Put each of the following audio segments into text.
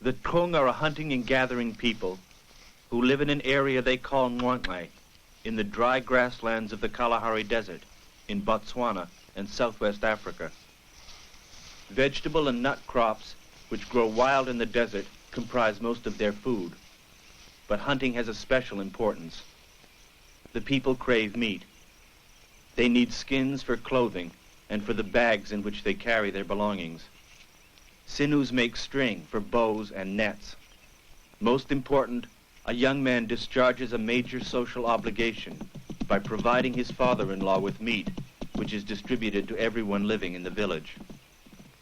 The Trung are a hunting and gathering people who live in an area they call Nwang'ai, in the dry grasslands of the Kalahari Desert, in Botswana and southwest Africa. Vegetable and nut crops, which grow wild in the desert, comprise most of their food. But hunting has a special importance. The people crave meat. They need skins for clothing and for the bags in which they carry their belongings. Sinews make string for bows and nets. Most important, a young man discharges a major social obligation by providing his father-in-law with meat, which is distributed to everyone living in the village.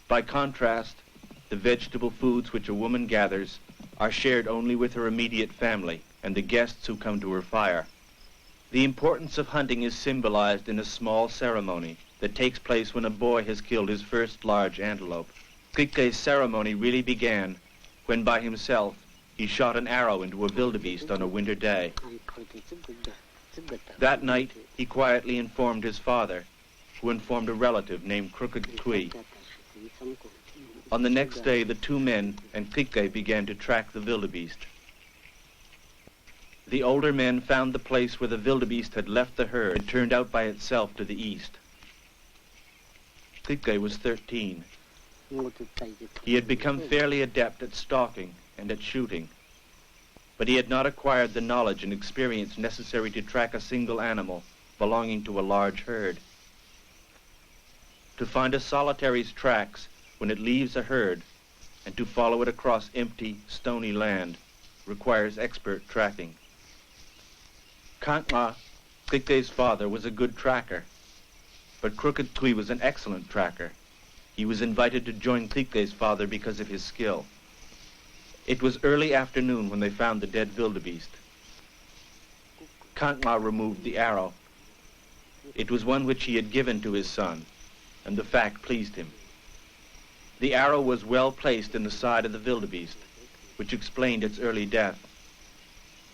By contrast, the vegetable foods which a woman gathers are shared only with her immediate family and the guests who come to her fire. The importance of hunting is symbolized in a small ceremony that takes place when a boy has killed his first large antelope. Tikay's ceremony really began when by himself he shot an arrow into a wildebeest on a winter day. That night he quietly informed his father, who informed a relative named Crooked Qui. On the next day the two men and Tikay began to track the wildebeest. The older men found the place where the wildebeest had left the herd and turned out by itself to the east. Tikay was 13. He had become fairly adept at stalking and at shooting, but he had not acquired the knowledge and experience necessary to track a single animal belonging to a large herd. To find a solitary's tracks when it leaves a herd and to follow it across empty, stony land requires expert tracking. Kana, Tikay's father, was a good tracker, but Crooked Qui was an excellent tracker. He was invited to join Tikay's father because of his skill. It was early afternoon when they found the dead wildebeest. Kana removed the arrow. It was one which he had given to his son, and the fact pleased him. The arrow was well placed in the side of the wildebeest, which explained its early death.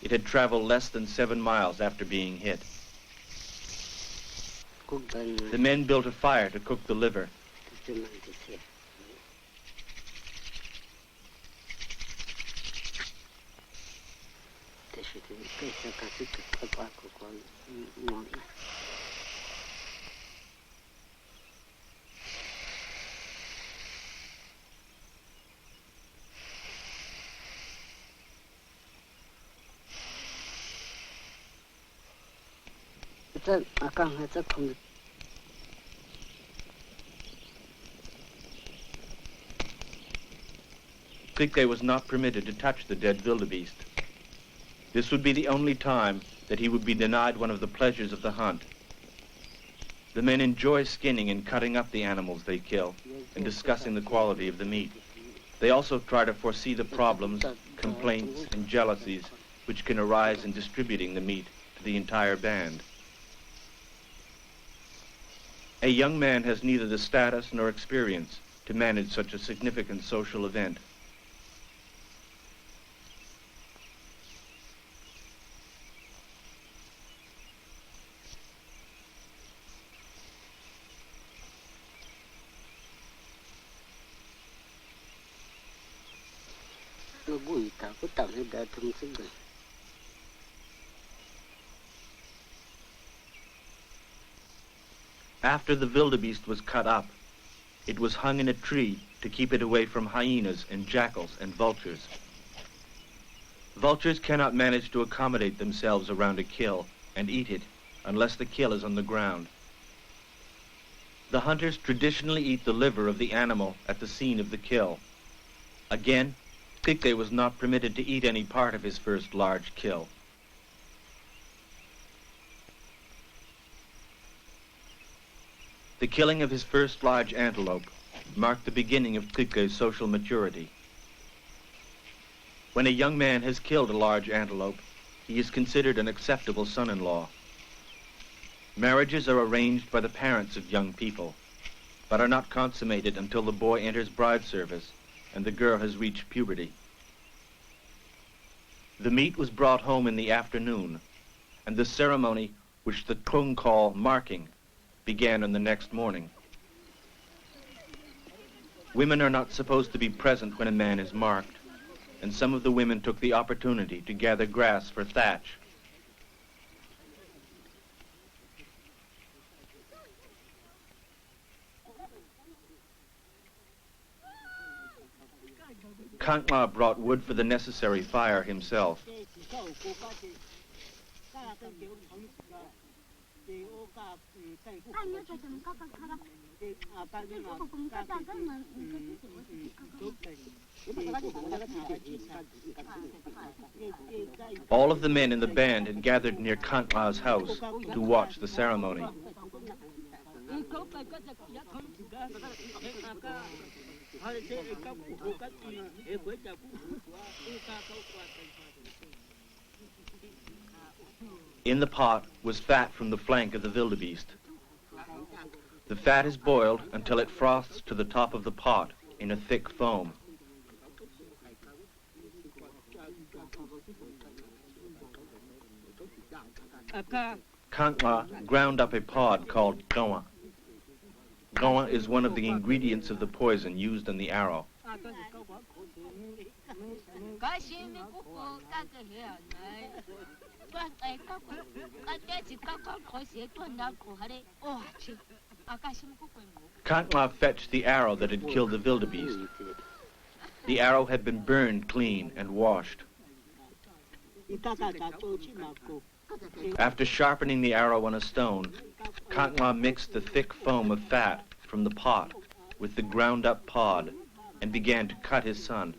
It had traveled less than 7 miles after being hit. The men built a fire to cook the liver. Tikay was not permitted to touch the dead wildebeest. This would be the only time that he would be denied one of the pleasures of the hunt. The men enjoy skinning and cutting up the animals they kill and discussing the quality of the meat. They also try to foresee the problems, complaints, and jealousies which can arise in distributing the meat to the entire band. A young man has neither the status nor experience to manage such a significant social event. After the wildebeest was cut up, it was hung in a tree to keep it away from hyenas and jackals and vultures. Vultures cannot manage to accommodate themselves around a kill and eat it unless the kill is on the ground. The hunters traditionally eat the liver of the animal at the scene of the kill. Again, Tikay was not permitted to eat any part of his first large kill. The killing of his first large antelope marked the beginning of Tikay's social maturity. When a young man has killed a large antelope, he is considered an acceptable son-in-law. Marriages are arranged by the parents of young people, but are not consummated until the boy enters bride service and the girl has reached puberty. The meat was brought home in the afternoon, and the ceremony, which the Trung call marking, began on the next morning. Women are not supposed to be present when a man is marked. and some of the women took the opportunity to gather grass for thatch. Kana brought wood for the necessary fire himself. All of the men in the band had gathered near Kana's house to watch the ceremony. In the pot was fat from the flank of the wildebeest. The fat is boiled until it froths to the top of the pot in a thick foam. Kana ground up a pod called hoan. Hoan is one of the ingredients of the poison used in the arrow. Kana fetched the arrow that had killed the wildebeest. The arrow had been burned clean and washed. After sharpening the arrow on a stone, Kana mixed the thick foam of fat from the pot with the ground-up pod and began to cut his son.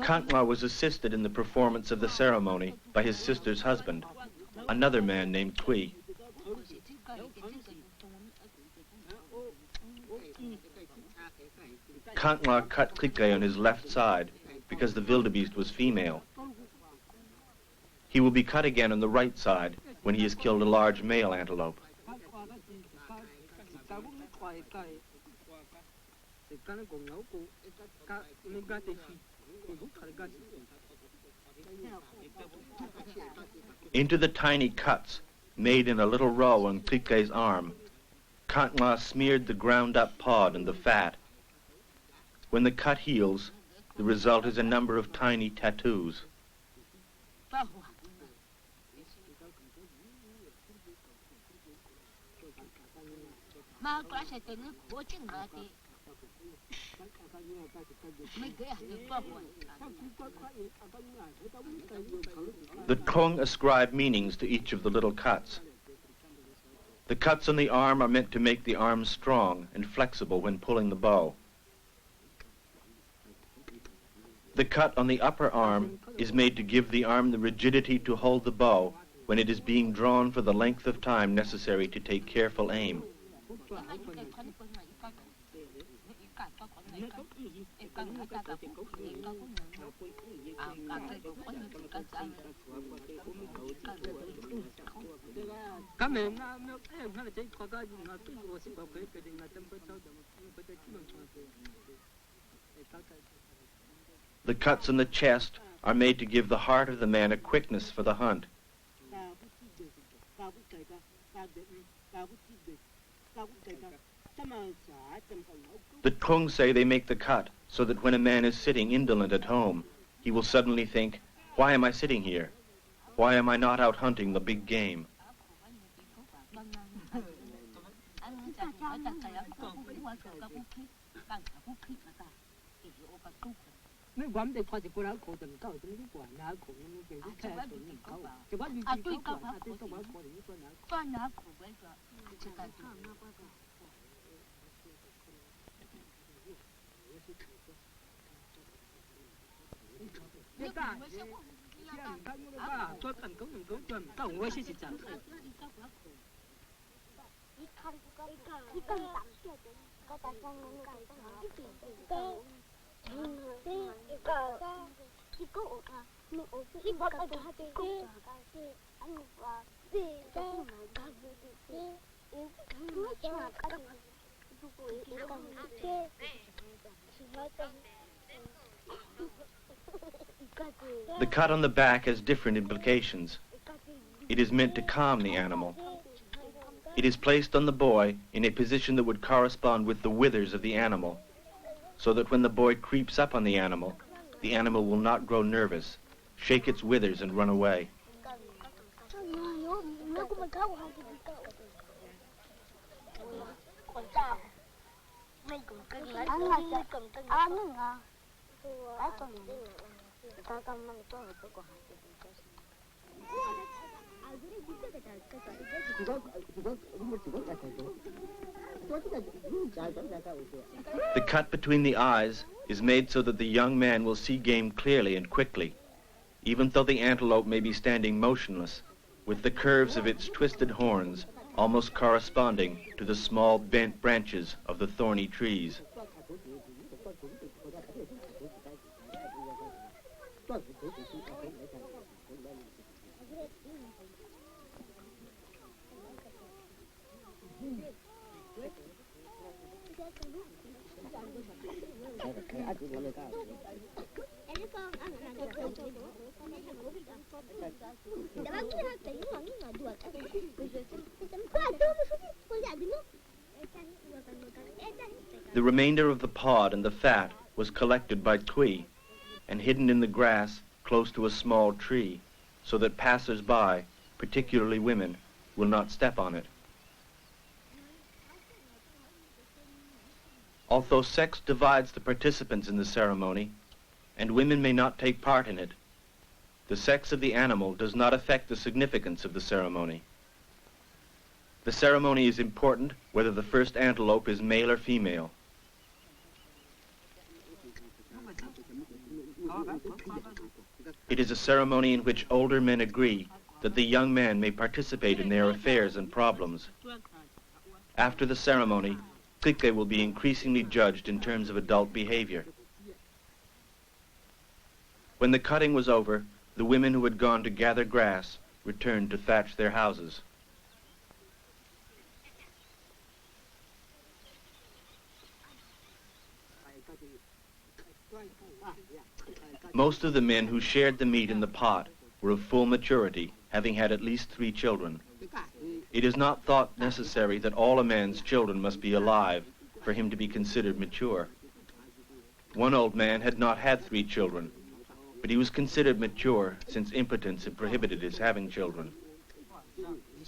Kana was assisted in the performance of the ceremony by his sister's husband, another man named Qui. Kana cut Tikay on his left side because the wildebeest was female. He will be cut again on the right side when he has killed a large male antelope. Into the tiny cuts made in a little row on Tikay's arm, Kana smeared the ground-up pod and the fat. When the cut heals, the result is a number of tiny tattoos. The Kong ascribe meanings to each of the little cuts. The cuts on the arm are meant to make the arm strong and flexible when pulling the bow. The cut on the upper arm is made to give the arm the rigidity to hold the bow when it is being drawn for the length of time necessary to take careful aim. The cuts on the chest are made to give the heart of the man a quickness for the hunt. The Kung say they make the cut so that when a man is sitting indolent at home, he will suddenly think, why am I sitting here? Why am I not out hunting the big game? The cut on the back has different implications. It is meant to calm the animal. It is placed on the boy in a position that would correspond with the withers of the animal, so that when the boy creeps up on the animal will not grow nervous, shake its withers and run away. The cut between the eyes is made so that the young man will see game clearly and quickly, even though the antelope may be standing motionless, with the curves of its twisted horns almost corresponding to the small bent branches of the thorny trees. The remainder of the pod and the fat was collected by Qui and hidden in the grass close to a small tree so that passers-by, particularly women, will not step on it. Although sex divides the participants in the ceremony, and women may not take part in it, the sex of the animal does not affect the significance of the ceremony. The ceremony is important whether the first antelope is male or female. It is a ceremony in which older men agree that the young man may participate in their affairs and problems. After the ceremony, Tikay will be increasingly judged in terms of adult behavior. When the cutting was over, the women who had gone to gather grass returned to thatch their houses. Most of the men who shared the meat in the pot were of full maturity, having had at least 3 children. It is not thought necessary that all a man's children must be alive for him to be considered mature. One old man had not had 3 children, but he was considered mature since impotence had prohibited his having children.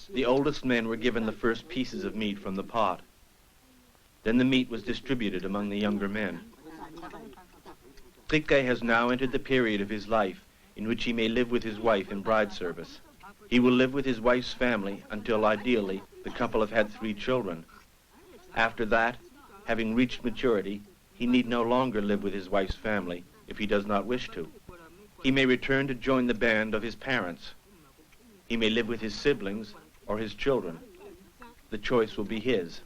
The oldest men were given the first pieces of meat from the pot. Then the meat was distributed among the younger men. Tikay has now entered the period of his life in which he may live with his wife in bride service. He will live with his wife's family until, ideally, the couple have had 3 children. After that, having reached maturity, he need no longer live with his wife's family if he does not wish to. He may return to join the band of his parents. He may live with his siblings or his children. The choice will be his.